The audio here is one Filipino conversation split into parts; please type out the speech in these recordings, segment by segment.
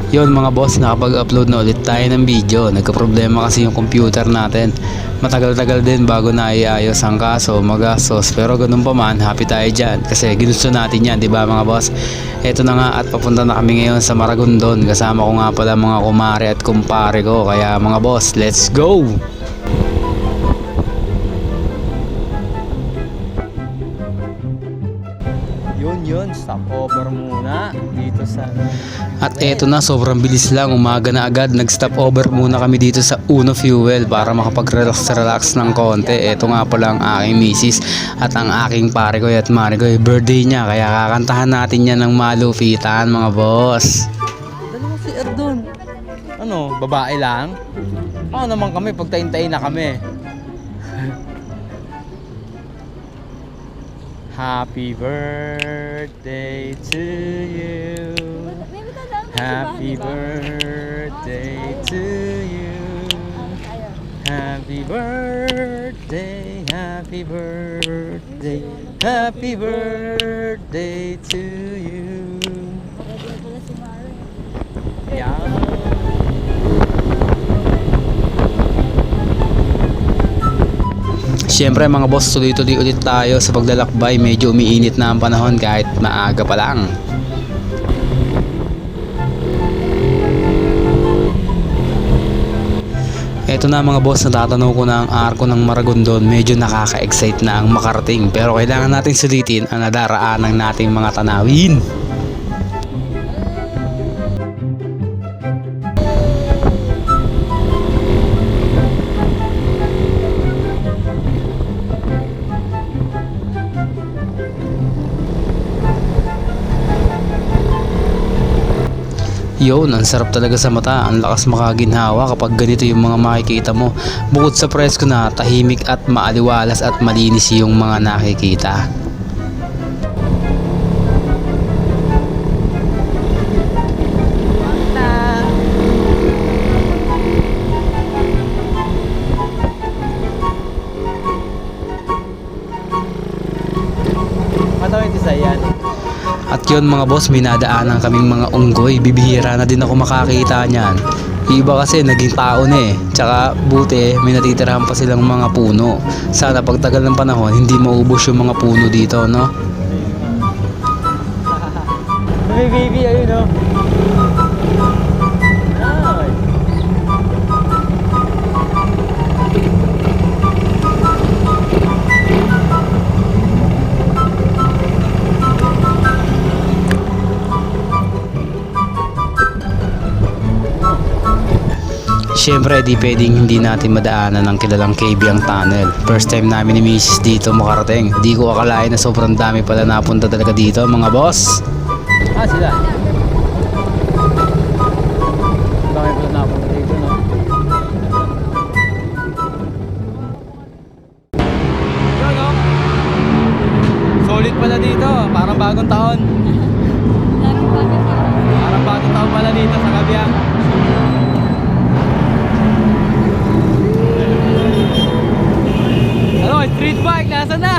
Yon mga boss, nakapag-upload na ulit tayo ng video. Nagka-problema kasi yung computer natin. Matagal-tagal din bago na iayos ang kaso, magastos. Pero ganun pa man, happy tayo dyan. Kasi ginusto natin yan, di ba mga boss? Eto na nga at papunta na kami ngayon sa Maragondon. Kasama ko nga pala mga kumare at kumpare ko. Kaya mga boss, let's go! Yun, stopover muna dito sa... At eto na, sobrang bilis lang, umaga na agad. Nag-stop over muna kami dito sa Uno Fuel para makapag-relax ng konti. Eto nga pala ang aking misis at ang aking pare ko at mare ko. Birthday niya, kaya kakantahan natin yan ng malupitan mga boss. Dalawa si Erdon. Ano, babae lang? Ano naman kami, pagtayin-tayin na kami. Happy birthday to you. Happy birthday to you. Happy birthday, happy birthday, happy birthday to you. Yeah. Siyempre mga boss, tuloy-tuloy ulit tayo sa paglalakbay. Medyo umiinit na ang panahon kahit maaga pa lang. Eto na mga boss, natatanaw ko na ang arko ng Maragondon. Medyo nakaka-excite na ang makarating. Pero kailangan nating sulitin ang nadaraanan nating mga tanawin. Yun, ang sarap talaga sa mata, ang lakas makaginhawa kapag ganito yung mga makikita mo. Bukod sa presko na, tahimik at maaliwalas at malinis yung mga nakikita. Matawid sa yan. At yun mga boss, may nadaanan kaming mga unggoy. Bibihira na din ako makakita niyan. Iba kasi naging tao na eh. Tsaka buti may natitirahan pa silang mga puno. Sana pagtagal ng panahon hindi maubos yung mga puno dito, no? May baby, ayun o. Siyempre di pwedeng hindi natin madaanan ang kilalang KB ang tunnel. First time namin ni Mrs. dito makarating. Di ko akalain na sobrang dami pala napunta talaga dito mga boss. Sila. Dami pala napunta dito, no? Yun, no? Solid pala dito. Parang bagong taon. Parang bagong taon pala dito sa Kabyang. Ano, street bike, nasa na?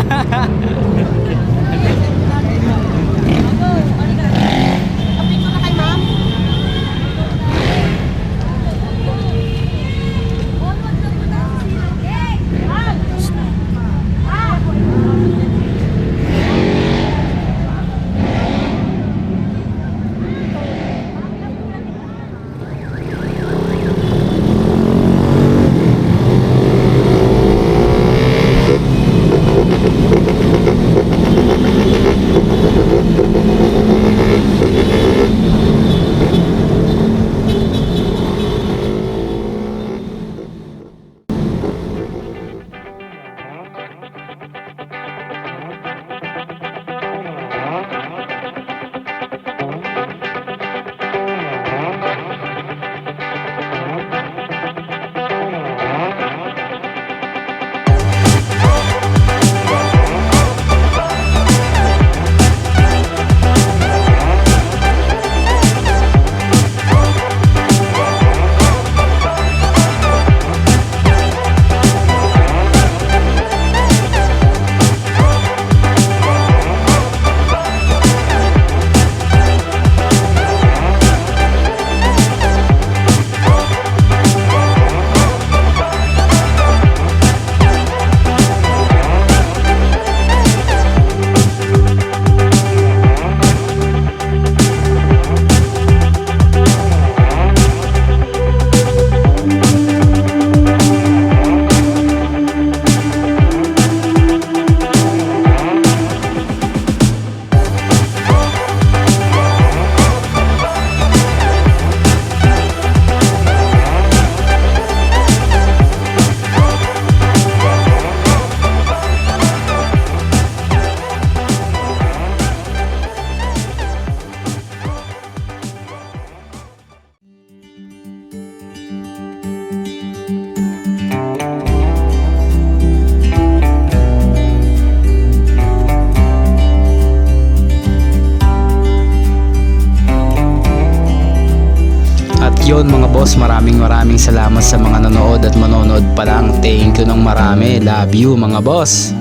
yun mga boss, maraming salamat sa mga nanood at manonood pa lang. Thank you ng marami. Love you mga boss.